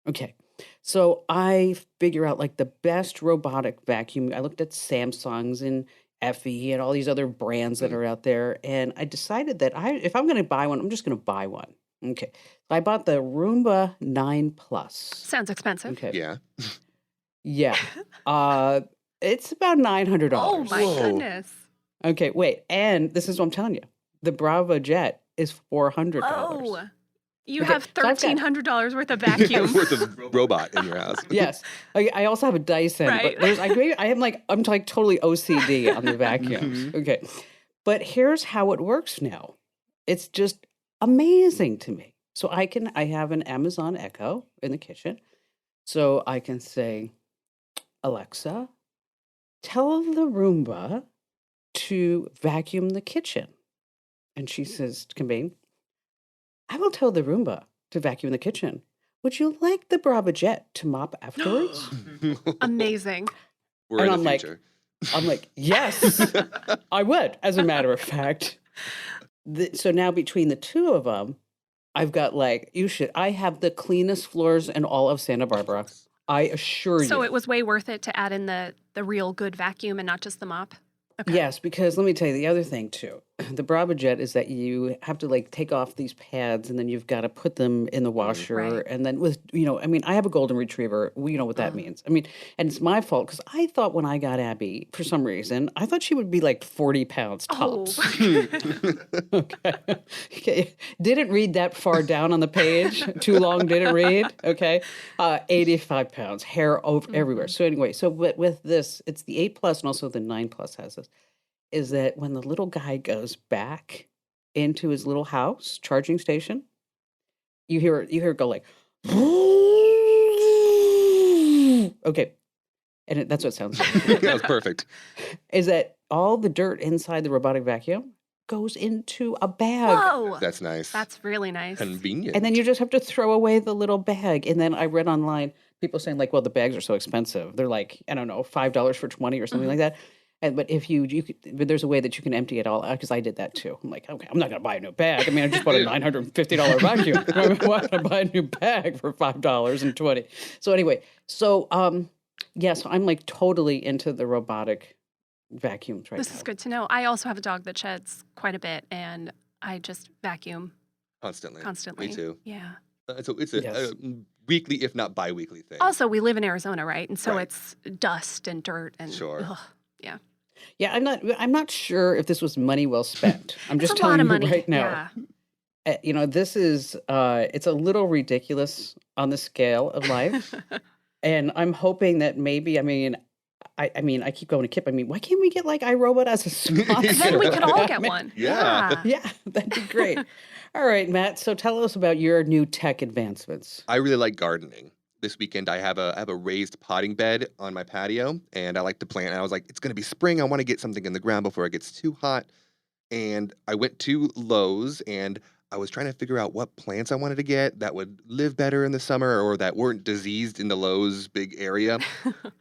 Okay. So I figure out like the best robotic vacuum. I looked at Samsung's and Effie and all these other brands that are out there. And I decided that if I'm going to buy one, I'm just going to buy one. Okay. So I bought the Roomba 9 Plus. Sounds expensive. Okay. Yeah. Yeah. It's about $900. Oh my Whoa. goodness. Okay, wait. And this is what I'm telling you. The Brava Jet is $400. Oh, you Okay, have so I've got- $1,300 worth of vacuum. Worth of robot in your house. Yes. I also have a Dyson, Right. but I'm like totally OCD on the vacuums. Okay. But here's how it works now. It's just amazing to me. So I have an Amazon Echo in the kitchen. So I can say, "Alexa, tell the Roomba to vacuum the kitchen." And she says, "Kambane, I will tell the Roomba to vacuum the kitchen. Would you like the Brava Jet to mop afterwards?" Amazing. We're And in I'm the like- future. I'm like, "Yes, I would," as a matter of fact. So now between the two of them, I've got I have the cleanest floors in all of Santa Barbara. I assure you. So it was way worth it to add in the real good vacuum and not just the mop? Okay. Yes, because let me tell you the other thing too. The Brava Jet is that you have to take off these pads and then you've got to put them in the washer. Right. And then I have a golden retriever. You know what that means. And it's my fault because I thought when I got Abby, for some reason, I thought she would be 40 pounds tops. Okay. Didn't read that far down on the page. Too long, didn't read. Okay. 85 pounds, hair everywhere. So anyway, with this, it's the 8 Plus and also the 9 Plus has this. Is that when the little guy goes back into his little house charging station, you hear it go okay, and that's what it sounds like. That was perfect. Is that all the dirt inside the robotic vacuum goes into a bag? Whoa! That's nice. That's really nice. Convenient. And then you just have to throw away the little bag. And then I read online people saying well, the bags are so expensive. They're I don't know, $5 for 20 or something like that. But if but there's a way that you can empty it all out because I did that too. I'm okay, I'm not going to buy a new bag. I just bought a $950 vacuum. Why would I buy a new bag for $5.20? So anyway, so I'm totally into the robotic vacuums right now. This is good to know. I also have a dog that sheds quite a bit, and I just vacuum constantly. Me too. Yeah. So it's a weekly, if not bi-weekly thing. Also, we live in Arizona, right? And so Right. it's dust and dirt and Sure. yeah. Yeah, I'm not sure if this was money well spent. I'm just It's a lot telling of you money. right now. Yeah. This is it's a little ridiculous on the scale of life. And I'm hoping that maybe, I keep going to Kip. Why can't we get iRobot as a sponsor? Then we could all get one. Yeah. Yeah, that'd be great. All right, Matt. So tell us about your new tech advancements. I really like gardening. This weekend, I have a raised potting bed on my patio, and I like to plant. And I was like, it's going to be spring. I want to get something in the ground before it gets too hot. And I went to Lowe's, and I was trying to figure out what plants I wanted to get that would live better in the summer or that weren't diseased in the Lowe's big area.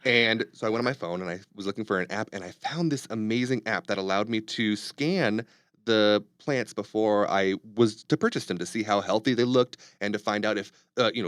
And so I went on my phone, and I was looking for an app, and I found this amazing app that allowed me to scan the plants before I was to purchase them to see how healthy they looked and to find out if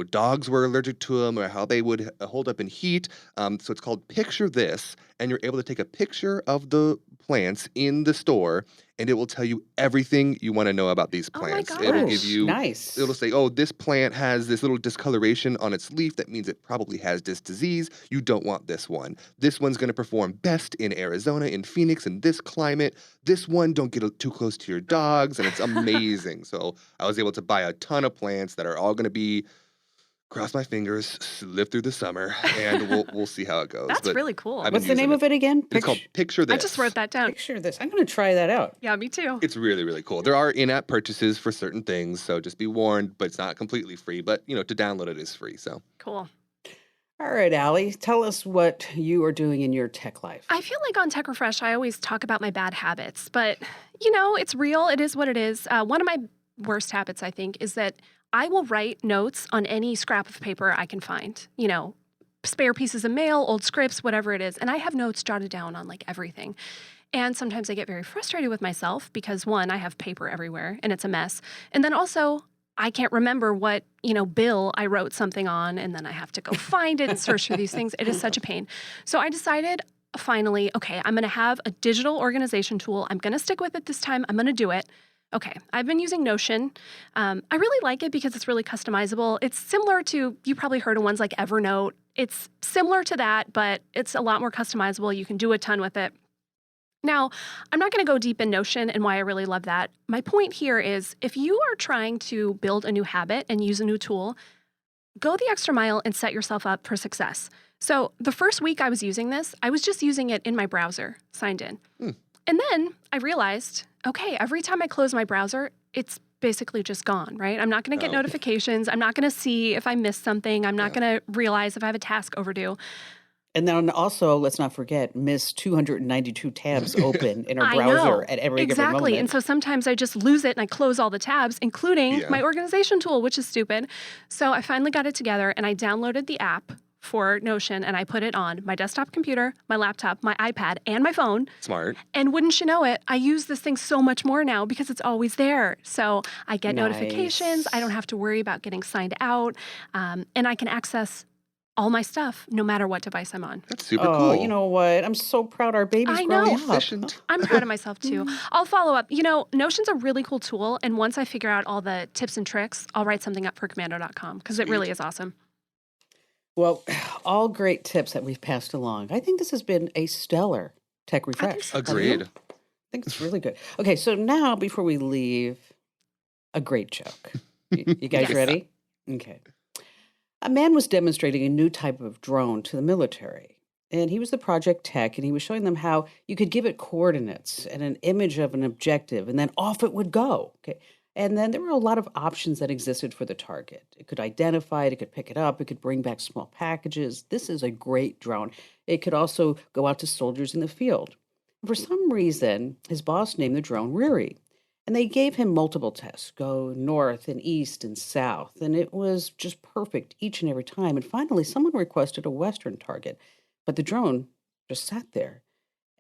dogs were allergic to them or how they would hold up in heat. So it's called Picture This, and you're able to take a picture of the plants in the store, and it will tell you everything you want to know about these plants. Oh my It'll gosh. give you Nice. It'll say, oh, this plant has this little discoloration on its leaf. That means it probably has this disease. You don't want this one. This one's going to perform best in Arizona, in Phoenix, in this climate. This one, don't get too close to your dogs. And it's amazing. So I was able to buy a ton of plants that are all going to be, cross my fingers, live through the summer, and we'll see how it goes. That's really cool. I've been What's the name using of it again? It's called Picture This. I just wrote that down. Picture This. I'm going to try that out. Yeah, me too. It's really, really cool. There are in-app purchases for certain things, so just be warned, but it's not completely free. But, to download it is free, so. Cool. All right, Allie, tell us what you are doing in your tech life. I feel like on Tech Refresh, I always talk about my bad habits, but, it's real. It is what it is. One of my worst habits, I think, is that I will write notes on any scrap of paper I can find, spare pieces of mail, old scripts, whatever it is. And I have notes jotted down on everything. And sometimes I get very frustrated with myself because, one, I have paper everywhere and it's a mess. And then also, I can't remember what, bill I wrote something on, and then I have to go find it and search for these things. It is such a pain. So I decided finally, okay, I'm going to have a digital organization tool. I'm going to stick with it this time. I'm going to do it. Okay, I've been using Notion. I really like it because it's really customizable. It's similar to, you probably heard of ones like Evernote. It's similar to that, but it's a lot more customizable. You can do a ton with it. Now, I'm not going to go deep in Notion and why I really love that. My point here is if you are trying to build a new habit and use a new tool, go the extra mile and set yourself up for success. So the first week I was using this, I was just using it in my browser, signed in. And then I realized, okay, every time I close my browser, it's basically just gone, right? I'm not going to get notifications. I'm not going to see if I missed something. I'm not going to realize if I have a task overdue. And then also, let's not forget, miss 292 tabs open in our I browser know. at every given moment. Exactly. And so sometimes I just lose it and I close all the tabs, including my organization tool, which is stupid. So I finally got it together and I downloaded the app for Notion and I put it on my desktop computer, my laptop, my iPad, and my phone. Smart. And wouldn't you know it, I use this thing so much more now because it's always there. So I get notifications. I don't have to worry about getting signed out. And I can access all my stuff no matter what device I'm on. That's super Oh, cool. you know what? I'm so proud our baby's I know. growing up. Efficient. I'm proud of myself too. I'll follow up. Notion's a really cool tool. And once I figure out all the tips and tricks, I'll write something up for commando.com because it really is awesome. Well, all great tips that we've passed along. I think this has been a stellar tech refresh. so. Agreed. I think it's really good. Okay, so now before we leave, a great joke. You guys ready? Okay. A man was demonstrating a new type of drone to the military, and he was the project tech, and he was showing them how you could give it coordinates and an image of an objective, and then off it would go. Okay. And then there were a lot of options that existed for the target. It could identify it, it could pick it up, it could bring back small packages. This is a great drone. It could also go out to soldiers in the field. For some reason, his boss named the drone Riri. And they gave him multiple tests, go north and east and south. And it was just perfect each and every time. And finally, someone requested a Western target, but the drone just sat there.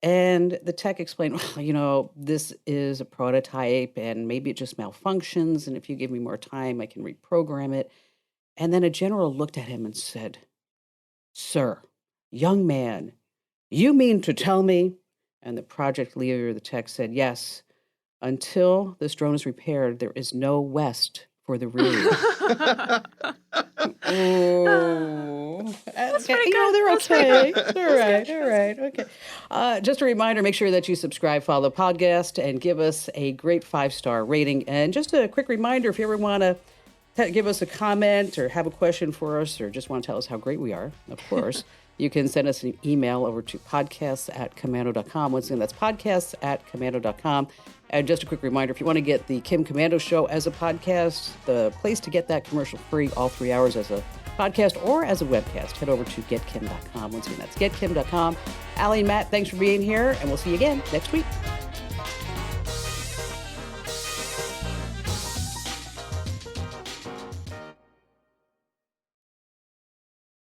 And the tech explained, well, this is a prototype and maybe it just malfunctions. And if you give me more time, I can reprogram it. And then a general looked at him and said, "Sir, young man, you mean to tell me?" And the project leader, the tech, said, "Yes. Until this drone is repaired, there is no West for the Riri." Oh, That's pretty you know, good. they're That's pretty okay. good. All right. Okay. Just a reminder, make sure that you subscribe, follow the podcast, and give us a great 5-star rating. And just a quick reminder, if you ever want to give us a comment or have a question for us or just want to tell us how great we are, of course, you can send us an email over to podcasts@commando.com. Once again, that's podcasts@commando.com. And just a quick reminder, if you want to get the Kim Commando Show as a podcast, the place to get that commercial-free all 3 hours as a podcast or as a webcast, head over to getkim.com. Once again, that's getkim.com. Allie and Matt, thanks for being here, and we'll see you again next week.